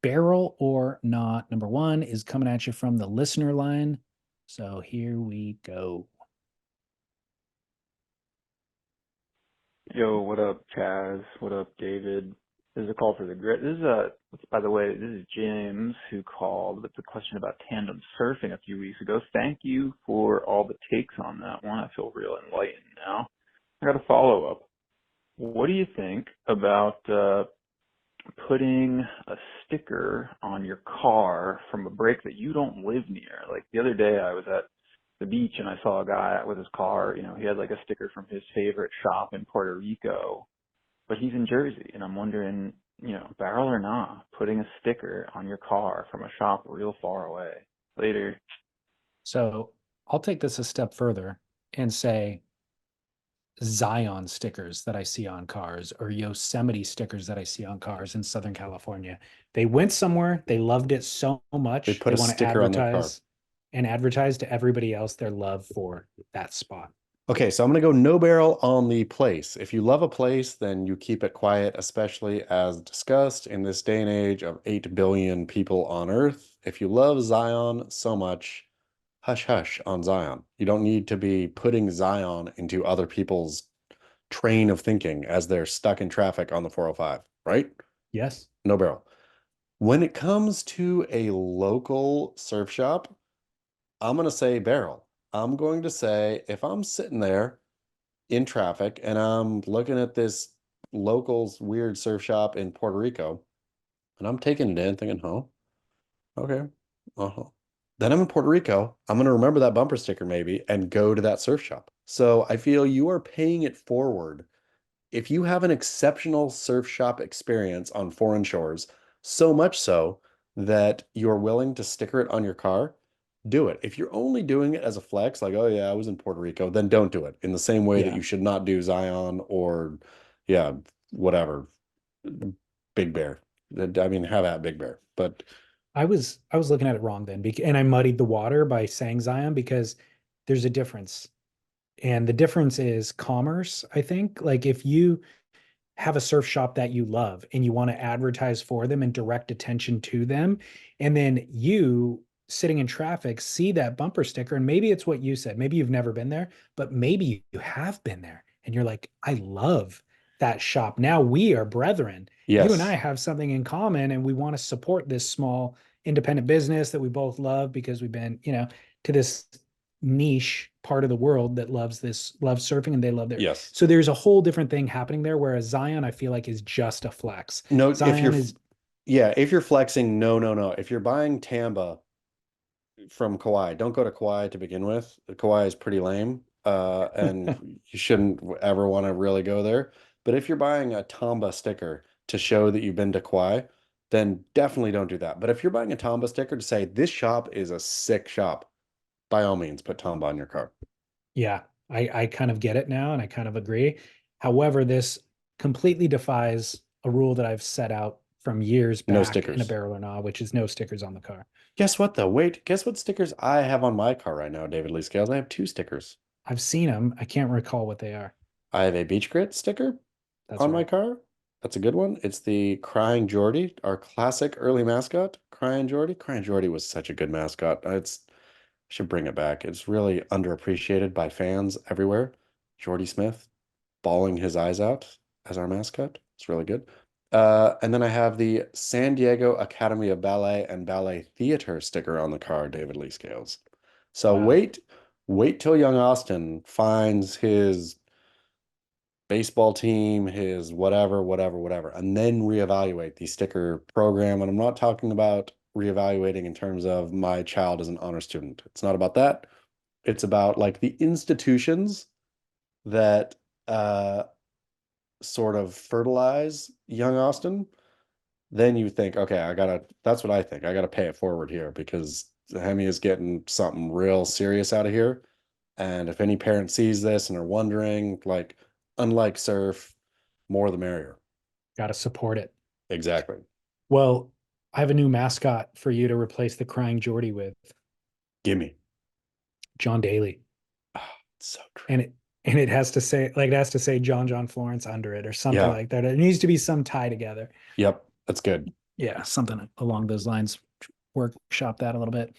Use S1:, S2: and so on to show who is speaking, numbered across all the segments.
S1: Barrel or Not. Number one is coming at you from the listener line. So here we go.
S2: Yo, what up, Chaz? What up, David? This is a call for the grit. By the way, this is James who called with the question about tandem surfing a few weeks ago. Thank you for all the takes on that one. I feel real enlightened now. I got a follow up. What do you think about putting a sticker on your car from a break that you don't live near? Like the other day, I was at the beach and I saw a guy with his car. He had like a sticker from his favorite shop in Puerto Rico, but he's in Jersey, and I'm wondering, barrel or not, putting a sticker on your car from a shop real far away. Later.
S1: So I'll take this a step further and say Zion stickers that I see on cars or Yosemite stickers that I see on cars in Southern California. They went somewhere, they loved it so
S3: They
S1: much,
S3: put
S1: they
S3: a
S1: want to
S3: sticker on their car.
S1: advertise to everybody else their love for that spot.
S3: Okay, so I'm going to go no barrel on the place. If you love a place, then you keep it quiet, especially as discussed in this day and age of 8 billion people on Earth. If you love Zion so much, hush hush on Zion. You don't need to be putting Zion into other people's train of thinking as they're stuck in traffic on the 405, right?
S1: Yes.
S3: No barrel. When it comes to a local surf shop, I'm going to say barrel. I'm going to say if I'm sitting there in traffic and I'm looking at this local's weird surf shop in Puerto Rico and I'm taking it in thinking, oh, okay. Uh-huh. Then I'm in Puerto Rico. I'm going to remember that bumper sticker maybe and go to that surf shop. So I feel you are paying it forward. If you have an exceptional surf shop experience on foreign shores, so much so that you're willing to sticker it on your car, do it. If you're only doing it as a flex, like, oh yeah, I was in Puerto Rico, then don't do it. In the same way that
S1: Yeah.
S3: you should not do Zion or, yeah, whatever, Big Bear. I mean, have at Big Bear. But
S1: I was looking at it wrong then, and I muddied the water by saying Zion because there's a difference. And the difference is commerce, I think. Like if you have a surf shop that you love and you want to advertise for them and direct attention to them, and then you sitting in traffic see that bumper sticker, and maybe it's what you said. Maybe you've never been there, but maybe you have been there and you're like, I love that shop. Now we are brethren. You and I
S3: yes,
S1: have something in common and we want to support this small independent business that we both love because we've been, to this niche part of the world that loves surfing and they love their.
S3: yes.
S1: So there's a whole different thing happening there, whereas Zion I feel like is just a flex.
S3: No, if
S1: Zion
S3: you're,
S1: is
S3: yeah, if you're flexing, no, no, no. If you're buying Tamba from Kauai, don't go to Kauai to begin with. Kauai is pretty lame, and you shouldn't ever want to really go there. But if you're buying a Tamba sticker to show that you've been to Kauai, then definitely don't do that. But if you're buying a Tamba sticker to say this shop is a sick shop, by all means, put Tamba on your car.
S1: yeah, I kind of get it now and I kind of agree. However, this completely defies a rule that I've set out from years
S3: No
S1: back in a
S3: stickers.
S1: barrel or not, which is no stickers on the car.
S3: Guess what though? Wait, guess what stickers I have on my car right now, David Lee Scales? I have two stickers.
S1: I've seen them. I can't recall what they are.
S3: I have a Beach Grit sticker
S1: That's
S3: on my
S1: right.
S3: car. That's a good one. It's the Crying Geordie, our classic early mascot, Crying Geordie. Crying Geordie was such a good mascot. I should bring it back. It's really underappreciated by fans everywhere. Geordie Smith bawling his eyes out as our mascot. It's really good. And then I have the San Diego Academy of Ballet and Ballet Theater sticker on the car, David Lee Scales. So
S1: Wow.
S3: wait till young Austin finds his baseball team, his whatever, whatever, whatever, and then reevaluate the sticker program. And I'm not talking about reevaluating in terms of my child as an honor student. It's not about that. It's about like the institutions that sort of fertilize young Austin. Then you think, okay, that's what I think. I gotta pay it forward here because Hemi is getting something real serious out of here. And if any parent sees this and are wondering, like, unlike surf, more the merrier.
S1: Got to support it.
S3: Exactly.
S1: Well, I have a new mascot for you to replace the crying Geordie with,
S3: Gimme.
S1: John Daly.
S3: Oh, it's so true.
S1: And it has to say John Florence under it or something
S3: Yeah.
S1: like that. It needs to be some tie together.
S3: Yep. That's good.
S1: Yeah, something along those lines. Workshop that a little bit.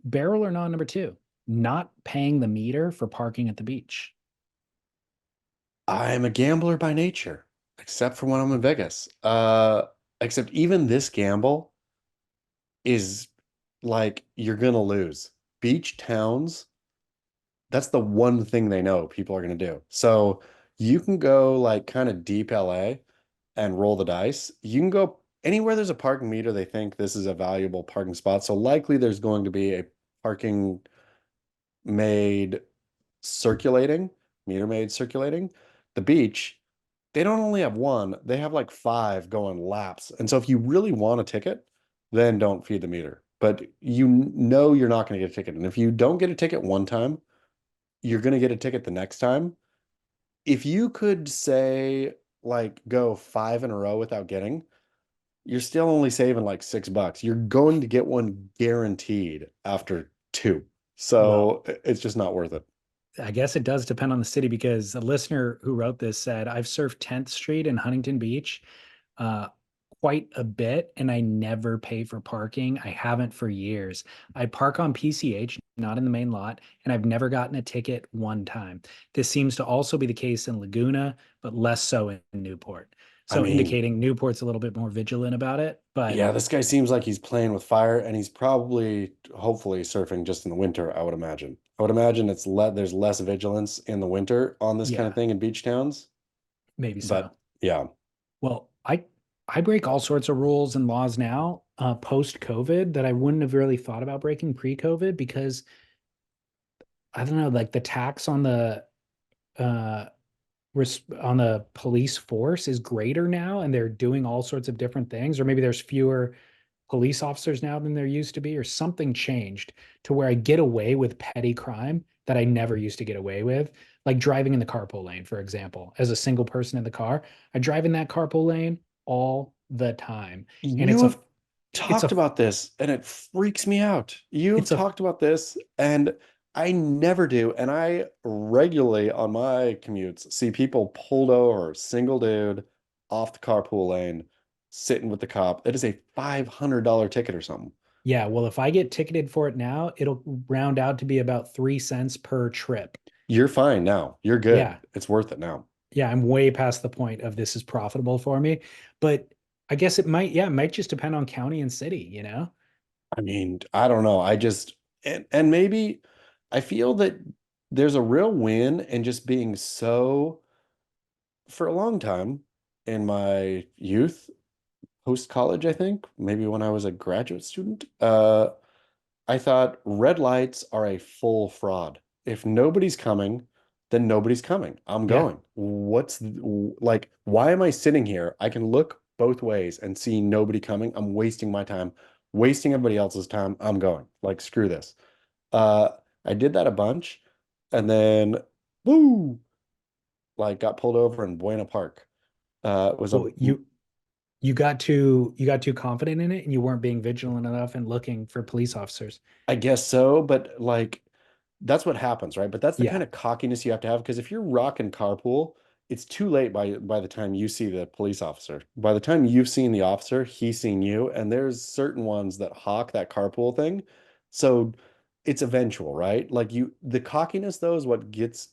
S1: Barrel or non number two, not paying the meter for parking at the beach.
S3: I'm a gambler by nature, except for when I'm in Vegas. Except even this gamble is like you're gonna lose. Beach towns, that's the one thing they know people are gonna do. So you can go like kind of deep LA and roll the dice. You can go anywhere there's a parking meter, they think this is a valuable parking spot. So likely there's going to be a parking made circulating, meter maid circulating. The beach, they don't only have one, they have like five going laps. And so if you really want a ticket, then don't feed the meter. But you know you're not going to get a ticket. And if you don't get a ticket one time, you're going to get a ticket the next time. If you could say like go five in a row without getting, you're still only saving like $6. You're going to get one guaranteed after two.
S1: Well,
S3: So it's just not worth it.
S1: I guess it does depend on the city because a listener who wrote this said, I've surfed 10th Street in Huntington Beach uh, quite a bit and I never pay for parking. I haven't for years. I park on PCH, not in the main lot, and I've never gotten a ticket one time. This seems to also be the case in Laguna, but less so in Newport.
S3: I
S1: So
S3: mean,
S1: indicating Newport's a little bit more vigilant about it. But
S3: yeah, this guy seems like he's playing with fire and he's probably, hopefully, surfing just in the winter, I would imagine. I would imagine there's less vigilance in the winter on this kind of
S1: yeah,
S3: thing in beach towns.
S1: maybe so.
S3: But yeah,
S1: Well, I break all sorts of rules and laws now, post COVID that I wouldn't have really thought about breaking pre COVID because I don't know, like the tax uh on the police force is greater now, and they're doing all sorts of different things, or maybe there's fewer police officers now than there used to be, or something changed to where I get away with petty crime that I never used to get away with, like driving in the carpool lane, for example. As a single person in the car, I drive in that carpool lane all the time, and
S3: you have
S1: it's
S3: talked
S1: a
S3: about this and it freaks me out. You've
S1: it's a
S3: talked about this and I never do. And I regularly on my commutes see people pulled over, single dude off the carpool lane, sitting with the cop. It is a $500 ticket or something.
S1: Yeah, well, if I get ticketed for it now, it'll round out to be about 3 cents per trip.
S3: You're fine now. You're good.
S1: Yeah,
S3: It's worth it now.
S1: yeah, I'm way past the point of this is profitable for me. But I guess it might just depend on county and city.
S3: I mean, I don't know. And maybe I feel that there's a real win in just being so for a long time in my youth, post college, I think, maybe when I was a graduate student, I thought red lights are a full fraud. If nobody's coming, then nobody's coming. I'm
S1: Yeah,
S3: going. Like, why am I sitting here? I can look both ways and see nobody coming. I'm wasting my time, wasting everybody else's time. I'm going. Like, screw this. Uh, I did that a bunch and then woo, like got pulled over in Buena Park. It was a
S1: well, you got too confident in it and you weren't being vigilant enough and looking for police officers.
S3: I guess so, but like that's what happens, right? But that's the
S1: Yeah,
S3: kind of cockiness you have to have because if you're rocking carpool, it's too late by the time you see the police officer. By the time you've seen the officer, he's seen you, and there's certain ones that hawk that carpool thing. So it's eventual, right? Like the cockiness though is what gets.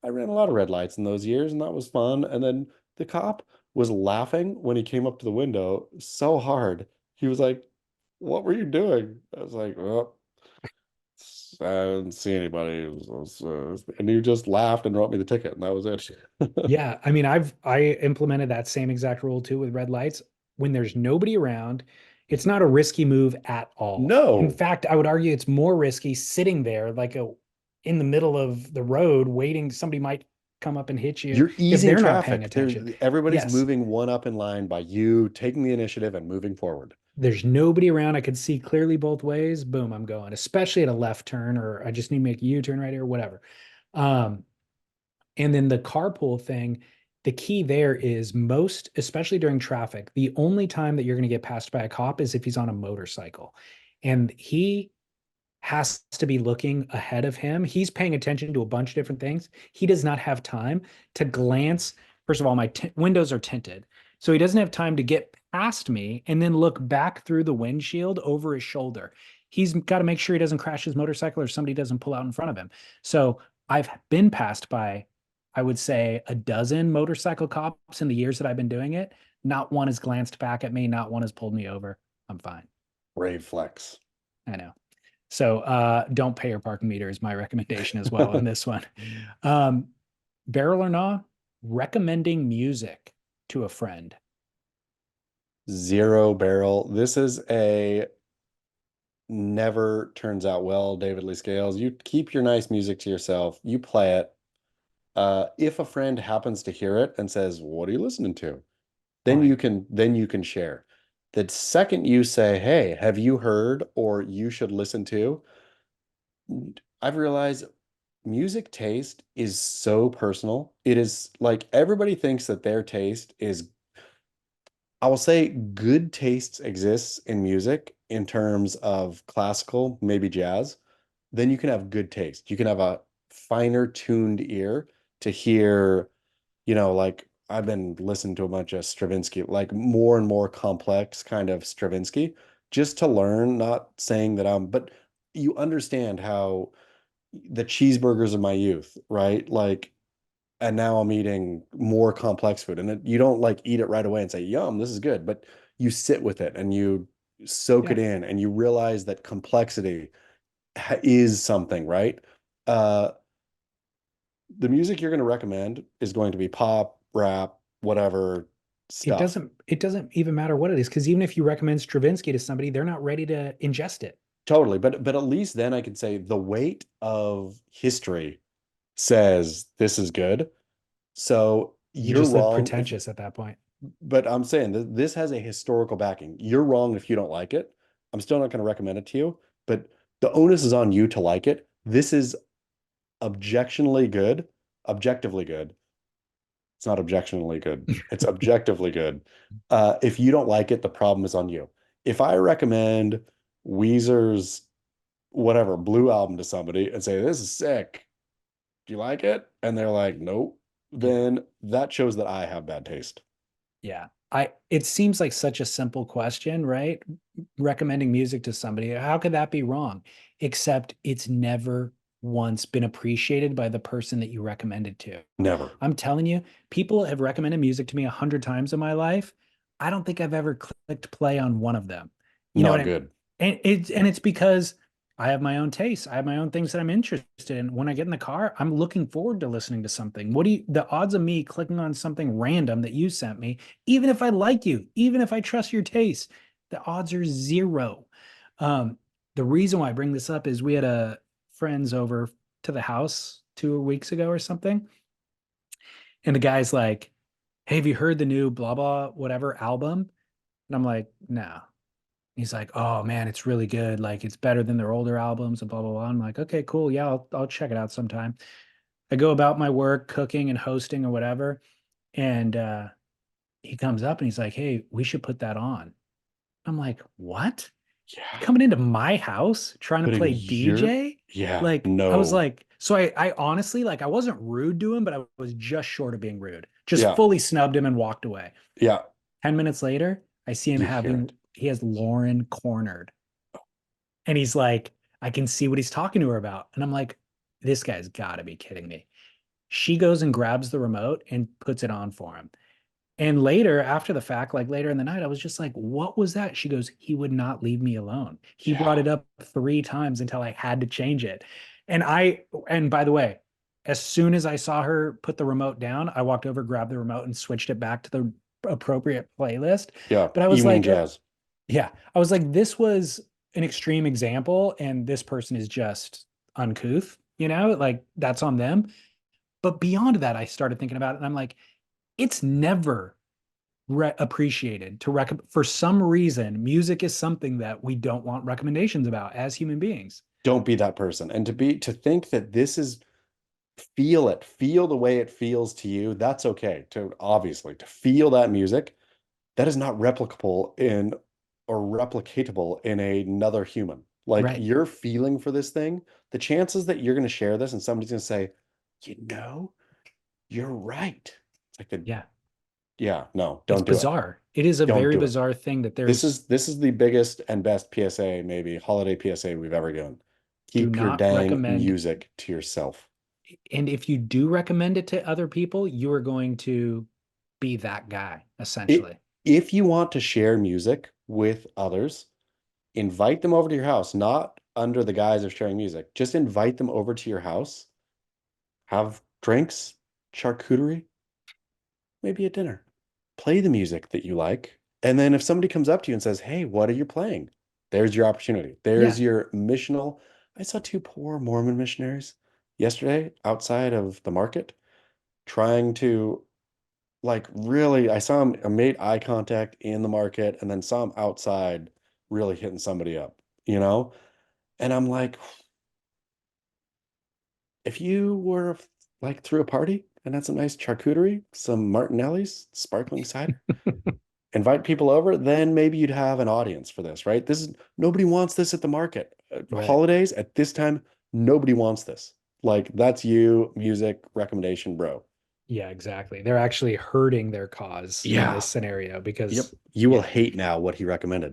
S3: I ran a lot of red lights in those years, and that was fun. And then the cop was laughing when he came up to the window so hard. He was like, "What were you doing?" I was like, "Well, I didn't see anybody." And he just laughed and wrote me the ticket, and that was it.
S1: yeah. I mean, I implemented that same exact rule too with red lights. When there's nobody around, it's not a risky move at all. In
S3: No,
S1: fact, I would argue it's more risky sitting there like a in the middle of the road waiting. Somebody might come up and hit you
S3: you're
S1: if
S3: easing
S1: they're not paying
S3: traffic.
S1: attention.
S3: Everybody's
S1: Yes,
S3: moving one up in line by you taking the initiative and moving forward.
S1: there's nobody around. I could see clearly both ways. Boom, I'm going, especially at a left turn, or I just need to make a U-turn right here, whatever. Um, And then the carpool thing, the key there is most, especially during traffic, the only time that you're going to get passed by a cop is if he's on a motorcycle. And he has to be looking ahead of him. He's paying attention to a bunch of different things. He does not have time to glance. First of all, my windows are tinted. So he doesn't have time to get past me and then look back through the windshield over his shoulder. He's got to make sure he doesn't crash his motorcycle or somebody doesn't pull out in front of him. So I've been passed by, I would say, a dozen motorcycle cops in the years that I've been doing it. Not one has glanced back at me, not one has pulled me over. I'm fine.
S3: Brave flex.
S1: I know. So don't pay your parking meter is my recommendation as well on this one. Um, Barrel or Nah, recommending music to a friend.
S3: 0 barrel. This is a never turns out well, David Lee Scales. You keep your nice music to yourself. You play it. If a friend happens to hear it and says, "What are you listening to?" Then
S1: Fine.
S3: you can share. The second you say, "Hey, have you heard?" or "You should listen to," I've realized music taste is so personal. It is like everybody thinks that their taste is, I will say good taste exists in music in terms of classical, maybe jazz. Then you can have good taste. You can have a finer tuned ear to hear, like I've been listening to a bunch of Stravinsky, like more and more complex kind of Stravinsky, just to learn, not saying that but you understand how the cheeseburgers of my youth, right? Like, and now I'm eating more complex food. And you don't like eat it right away and say, "Yum, this is good." But you sit with it and you soak
S1: Yeah.
S3: it in and you realize that complexity is something, right? Uh, the music you're going to recommend is going to be pop, rap, whatever stuff.
S1: It doesn't even matter what it is, because even if you recommend Stravinsky to somebody, they're not ready to ingest it.
S3: Totally. But at least then I can say the weight of history says this is good. So
S1: You
S3: you're
S1: just look
S3: wrong if,
S1: pretentious at that point.
S3: but I'm saying that this has a historical backing. You're wrong if you don't like it. I'm still not going to recommend it to you, but the onus is on you to like it. This is objectively good. It's not objectionably good. It's objectively good. If you don't like it, the problem is on you. If I recommend Weezer's whatever Blue album to somebody and say, "This is sick. Do you like it?" and they're like, "Nope,"
S1: Yeah.
S3: then that shows that I have bad taste.
S1: Yeah. It seems like such a simple question, right? Recommending music to somebody. How could that be wrong? Except it's never once been appreciated by the person that you recommended to.
S3: Never.
S1: I'm telling you, people have recommended music to me 100 times in my life. I don't think I've ever clicked play on one of them. You know what
S3: Not
S1: I mean?
S3: good.
S1: And it's because I have my own tastes. I have my own things that I'm interested in. When I get in the car, I'm looking forward to listening to something. The odds of me clicking on something random that you sent me, even if I like you, even if I trust your taste, the odds are zero. Um, the reason why I bring this up is we had a friends over to the house 2 weeks ago or something. And the guy's like, "Hey, have you heard the new blah blah whatever album?" And I'm like, "No." He's like, "Oh man, it's really good. Like it's better than their older albums and blah blah blah." I'm like, "Okay, cool. Yeah, I'll check it out sometime." I go about my work, cooking and hosting or whatever, and he comes up and he's like, "Hey, we should put that on." I'm like, "What? You
S3: Yeah.
S1: coming into my house trying to
S3: Putting
S1: play
S3: your,
S1: DJ?"
S3: yeah,
S1: Like I was
S3: no.
S1: like, so I honestly like I wasn't rude to him, but I was just short of being rude. Just
S3: Yeah.
S1: fully snubbed him and walked away.
S3: Yeah.
S1: 10 minutes later, I see him
S3: You hear it.
S1: he has Lauren cornered. And he's like, I can see what he's talking to her about. And I'm like, this guy's got to be kidding me. She goes and grabs the remote and puts it on for him. And later, after the fact, like later in the night, I was just like, what was that? She goes, he would not leave me alone. He brought
S3: Yeah.
S1: it up 3 times until I had to change it. And by the way, as soon as I saw her put the remote down, I walked over, grabbed the remote, and switched it back to the appropriate playlist.
S3: Yeah.
S1: But I was
S3: Evening
S1: like,
S3: jazz.
S1: yeah, I was like, this was an extreme example, and this person is just uncouth, like that's on them. But beyond that, I started thinking about it, and I'm like, it's never appreciated for some reason. Music is something that we don't want recommendations about as human beings.
S3: Don't be that person. And to think that this is, feel the way it feels to you. That's okay. To feel that music, that is not replicable in or replicatable in another human. Like
S1: Right.
S3: your feeling for this thing, the chances that you're going to share this and somebody's going to say, you know, you're right. It's like the
S1: Yeah.
S3: Yeah, no,
S1: It's
S3: don't do it.
S1: bizarre. It is a
S3: Don't
S1: very
S3: do it.
S1: bizarre thing that
S3: This
S1: there's
S3: is the biggest and best PSA, maybe holiday PSA we've ever given.
S1: do
S3: Keep your
S1: not
S3: dang
S1: recommend,
S3: music to yourself.
S1: and if you do recommend it to other people, you are going to be that guy,
S3: It,
S1: essentially.
S3: if you want to share music with others, invite them over to your house, not under the guise of sharing music. Just invite them over to your house, have drinks, charcuterie, maybe a dinner. Play the music that you like. And then if somebody comes up to you and says, "Hey, what are you playing?" There's your opportunity. There's
S1: Yeah.
S3: your missional. I saw two poor Mormon missionaries yesterday outside of the market trying to like really, I saw him, I made eye contact in the market and then saw him outside really hitting somebody up, you know? And I'm like, if you were like through a party and had some nice charcuterie, some Martinelli's, sparkling cider, invite people over, then maybe you'd have an audience for this, right? This is nobody wants this at the market.
S1: Right.
S3: Holidays at this time, nobody wants this. Like that's you, music recommendation, bro.
S1: Yeah, exactly. They're actually hurting their cause in
S3: Yeah.
S1: this scenario
S3: Yep.
S1: because,
S3: You will
S1: yeah,
S3: hate now what he recommended.